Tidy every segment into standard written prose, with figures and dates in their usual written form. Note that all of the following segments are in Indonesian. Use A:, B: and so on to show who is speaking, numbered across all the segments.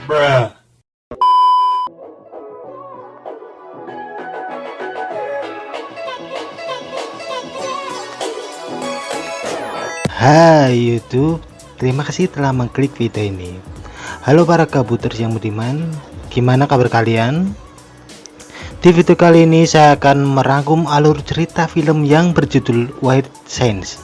A: Bruh.
B: Hai YouTube, terima kasih telah mengklik video ini. Halo para kabuters yang budiman, gimana kabar kalian? Di video kali ini saya akan merangkum alur cerita film yang berjudul White Saints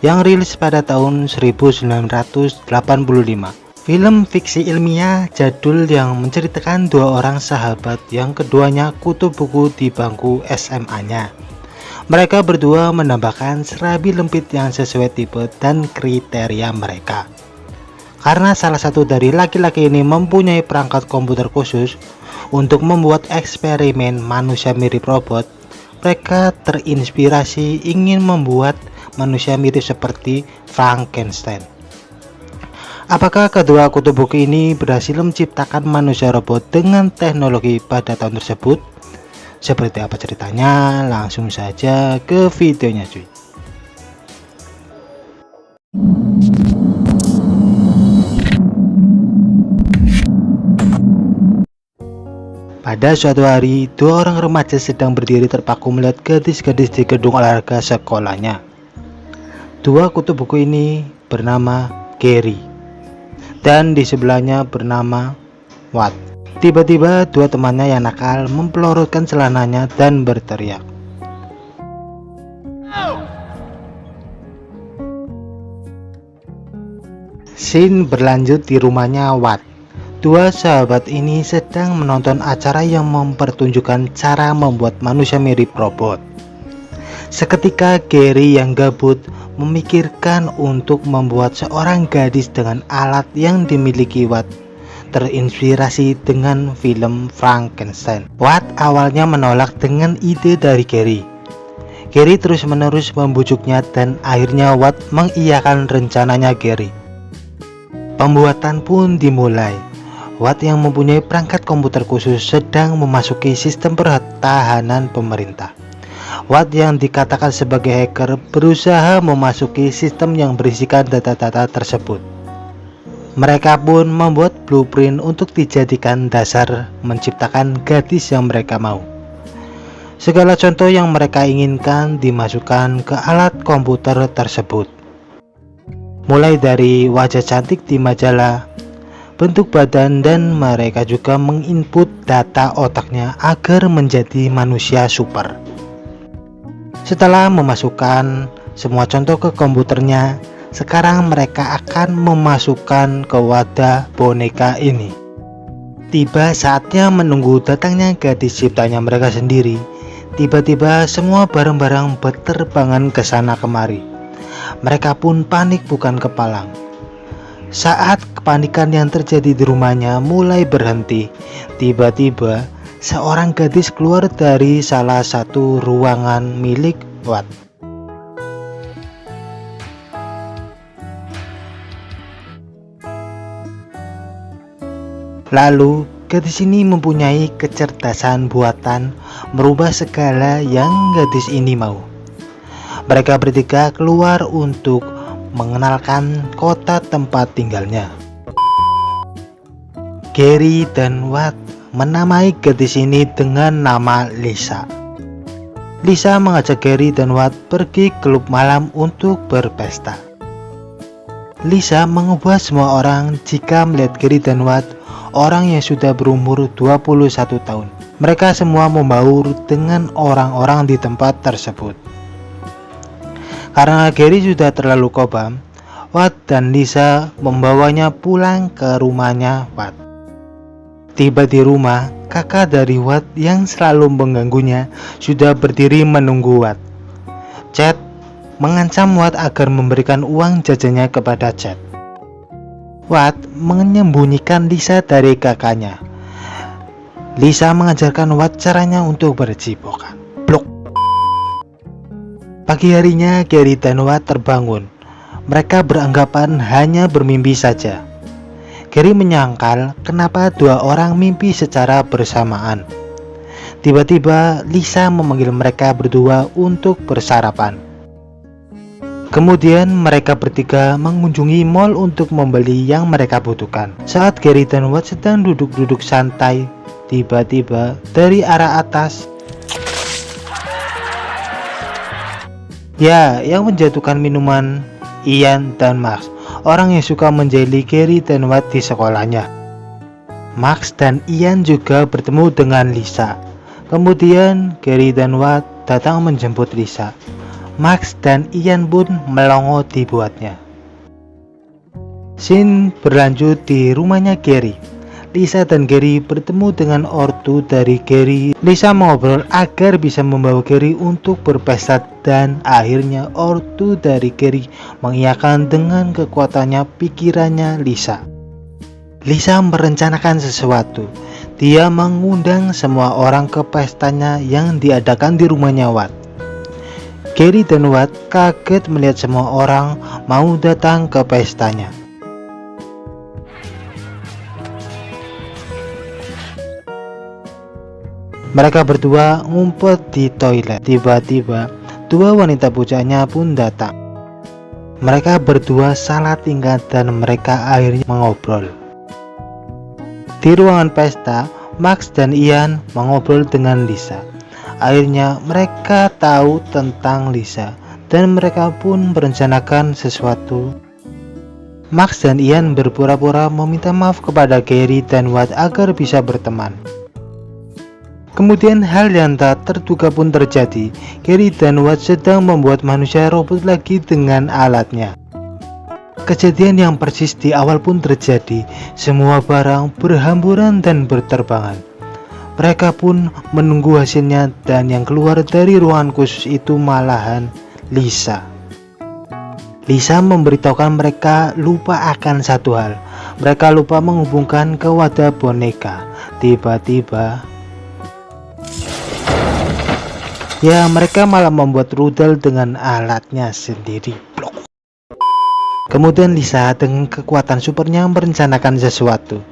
B: yang rilis pada tahun 1985. Film fiksi ilmiah jadul yang menceritakan dua orang sahabat yang keduanya kutu buku di bangku SMA-nya. Mereka berdua menambahkan serabi lempit yang sesuai tipe dan kriteria mereka. Karena salah satu dari laki-laki ini mempunyai perangkat komputer khusus untuk membuat eksperimen manusia mirip robot, mereka terinspirasi ingin membuat manusia mirip seperti Frankenstein. Apakah kedua kutu buku ini berhasil menciptakan manusia robot dengan teknologi pada tahun tersebut? Seperti apa ceritanya? Langsung saja ke videonya cuy. Pada suatu hari, dua orang remaja sedang berdiri terpaku melihat gadis-gadis di gedung olahraga sekolahnya. Dua kutu buku ini bernama Gary dan di sebelahnya bernama Watt. Tiba-tiba dua temannya yang nakal mempelorotkan celananya dan berteriak. Scene berlanjut di rumahnya Watt. Dua sahabat ini sedang menonton acara yang mempertunjukkan cara membuat manusia mirip robot. Seketika Gary yang gabut memikirkan untuk membuat seorang gadis dengan alat yang dimiliki Watt, terinspirasi dengan film Frankenstein. Watt awalnya menolak dengan ide dari Gary. Gary terus-menerus membujuknya dan akhirnya Watt mengiyakan rencananya Gary. Pembuatan pun dimulai. Watt yang mempunyai perangkat komputer khusus sedang memasuki sistem pertahanan pemerintah. Watt yang dikatakan sebagai hacker berusaha memasuki sistem yang berisikan data-data tersebut. Mereka pun membuat blueprint untuk dijadikan dasar menciptakan gadis yang mereka mau. Segala contoh yang mereka inginkan dimasukkan ke alat komputer tersebut. Mulai dari wajah cantik di majalah, bentuk badan, dan mereka juga menginput data otaknya agar menjadi manusia super. Setelah memasukkan semua contoh ke komputernya, sekarang mereka akan memasukkan ke wadah boneka ini. Tiba saatnya menunggu datangnya gadis ciptanya mereka sendiri. Tiba-tiba semua barang-barang berterbangan ke sana kemari. Mereka pun panik bukan kepalang. Saat kepanikan yang terjadi di rumahnya mulai berhenti, tiba-tiba seorang gadis keluar dari salah satu ruangan milik Watt. Lalu, gadis ini mempunyai kecerdasan buatan merubah segala yang gadis ini mau. Mereka bertiga keluar untuk mengenalkan kota tempat tinggalnya. Gary dan Watt menamai gadis ini dengan nama Lisa. Lisa mengajak Gary dan Watt pergi klub malam untuk berpesta. Lisa mengubah semua orang jika melihat Gary dan Watt, orang yang sudah berumur 21 tahun. Mereka semua membaur dengan orang-orang di tempat tersebut. Karena Gary sudah terlalu kobam, Watt dan Lisa membawanya pulang ke rumahnya Watt. Tiba di rumah, kakak dari Watt yang selalu mengganggunya sudah berdiri menunggu Watt. Chad mengancam Watt agar memberikan uang jajannya kepada Chad. Watt menyembunyikan Lisa dari kakaknya. Lisa mengajarkan Watt caranya untuk bercipokan. Blok. Pagi harinya Gary dan Watt terbangun. Mereka beranggapan hanya bermimpi saja. Gary menyangkal kenapa dua orang mimpi secara bersamaan. Tiba-tiba Lisa memanggil mereka berdua untuk bersarapan. Kemudian mereka bertiga mengunjungi mall untuk membeli yang mereka butuhkan. Saat Gary dan Watt sedang duduk-duduk santai, tiba-tiba dari arah atas, ya, yang menjatuhkan minuman Ian dan Max, orang yang suka menjahili Gary dan Watt di sekolahnya. Max dan Ian juga bertemu dengan Lisa. Kemudian Gary dan Watt datang menjemput Lisa. Max dan Ian pun melongo dibuatnya. Scene berlanjut di rumahnya Gary. Lisa dan Gary bertemu dengan ortu dari Gary. Lisa mengobrol agar bisa membawa Gary untuk berpesta dan akhirnya ortu dari Gary mengiyakan dengan kekuatannya pikirannya Lisa. Lisa merencanakan sesuatu. Dia mengundang semua orang ke pestanya yang diadakan di rumahnya Watt. Gary dan Watt kaget melihat semua orang mau datang ke pestanya. Mereka berdua ngumpet di toilet. Tiba-tiba dua wanita pujaknya pun datang. Mereka berdua salah tingkah dan mereka akhirnya mengobrol. Di ruangan pesta, Max dan Ian mengobrol dengan Lisa. Akhirnya mereka tahu tentang Lisa dan mereka pun merencanakan sesuatu. Max dan Ian berpura-pura meminta maaf kepada Gary dan Watt agar bisa berteman. Kemudian hal yang tak terduga pun terjadi. Gary dan Watt sedang membuat manusia robot lagi dengan alatnya. Kejadian yang persis di awal pun terjadi. Semua barang berhamburan dan berterbangan. Mereka pun menunggu hasilnya dan yang keluar dari ruangan khusus itu malahan Lisa. Lisa memberitahukan mereka lupa akan satu hal. Mereka lupa menghubungkan ke wadah boneka. Tiba-tiba, ya, mereka malah membuat rudal dengan alatnya sendiri. Blok. Kemudian Lisa dengan kekuatan supernya merencanakan sesuatu.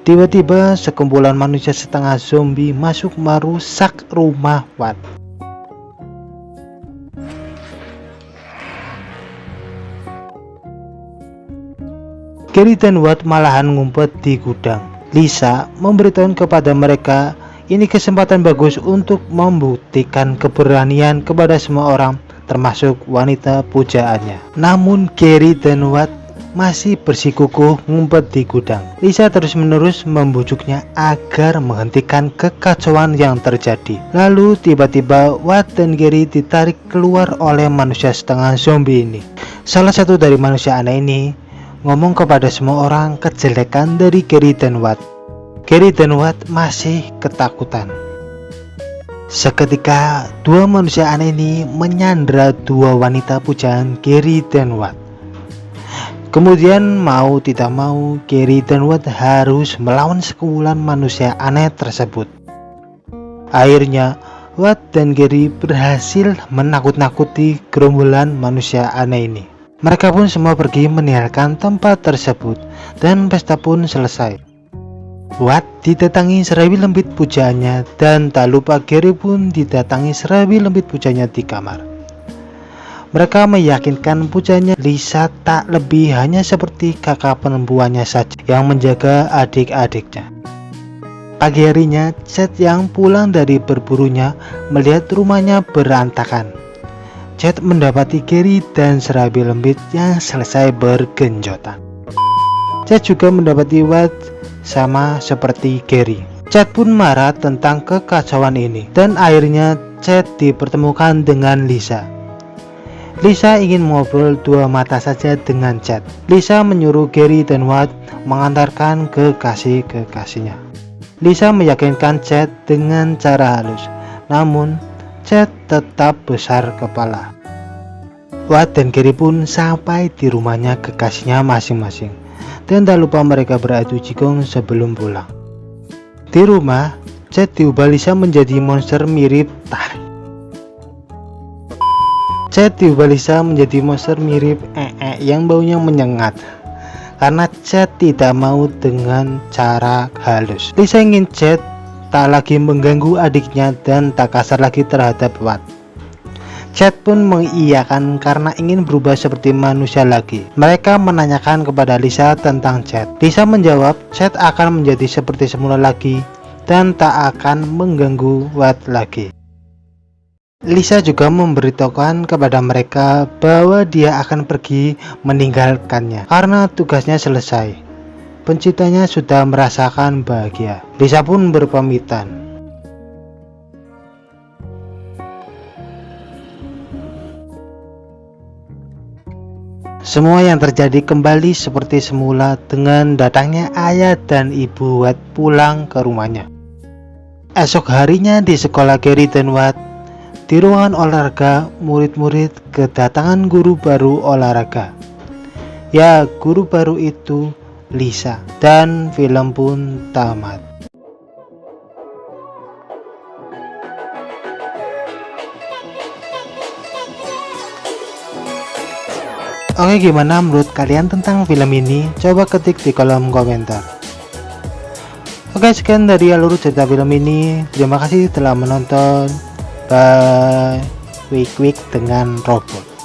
B: Tiba-tiba sekumpulan manusia setengah zombie masuk merusak rumah Watt. Gary dan Watt malahan ngumpet di gudang. Lisa memberitahu kepada mereka ini kesempatan bagus untuk membuktikan keberanian kepada semua orang, termasuk wanita pujaannya. Namun Gary dan Watt masih bersikukuh ngumpet di gudang. Lisa terus-menerus membujuknya agar menghentikan kekacauan yang terjadi. Lalu tiba-tiba Watt dan Gary ditarik keluar oleh manusia setengah zombie ini. Salah satu dari manusia aneh ini ngomong kepada semua orang kejelekan dari Gary dan Watt. Gary dan Watt masih ketakutan. Seketika dua manusia aneh ini menyandra dua wanita pujaan Gary dan Watt. Kemudian mau tidak mau Gary dan Watt harus melawan sekumpulan manusia aneh tersebut. Akhirnya Watt dan Gary berhasil menakut-nakuti gerombolan manusia aneh ini. Mereka pun semua pergi meninggalkan tempat tersebut dan pesta pun selesai. Watt didatangi serabi lembit pujaannya dan tak lupa Gary pun didatangi serabi lembit pujaannya di kamar. Mereka meyakinkan pujaannya Lisa tak lebih hanya seperti kakak perempuannya saja yang menjaga adik-adiknya. Pagi harinya, Chad yang pulang dari berburunya melihat rumahnya berantakan. Chad mendapati Gary dan serabi lembit yang selesai bergenjotan. Chad juga mendapati Watt sama seperti Gary. Chad pun marah tentang kekacauan ini dan akhirnya Chad dipertemukan dengan Lisa. Lisa ingin mengobrol dua mata saja dengan Chad. Lisa menyuruh Gary dan Watt mengantarkan kekasih-kekasihnya. Lisa meyakinkan Chad dengan cara halus, namun Chad tetap besar kepala. Watt dan Gary pun sampai di rumahnya kekasihnya masing-masing, dan tak lupa mereka beradu jigong sebelum pulang. Di rumah, Chad diubah Lisa menjadi monster mirip yang baunya menyengat. Karena Chad tidak mau dengan cara halus. Lisa ingin Chad tak lagi mengganggu adiknya dan tak kasar lagi terhadap Watt. Chad pun mengiyakan karena ingin berubah seperti manusia lagi. Mereka menanyakan kepada Lisa tentang Chad. Lisa menjawab Chad akan menjadi seperti semula lagi dan tak akan mengganggu Watt lagi. Lisa juga memberitahukan kepada mereka bahwa dia akan pergi meninggalkannya karena tugasnya selesai. Pencintanya sudah merasakan bahagia. Lisa pun berpamitan. Semua yang terjadi kembali seperti semula dengan datangnya ayah dan ibu Watt pulang ke rumahnya. Esok harinya di sekolah Gary dan Watt, di ruangan olahraga, murid-murid kedatangan guru baru olahraga. Ya, guru baru itu Lisa, dan film pun tamat. Oke, gimana menurut kalian tentang film ini? Coba ketik di kolom komentar. Oke, sekian dari alur cerita film ini. Terima kasih telah menonton. Bye. Week dengan robot.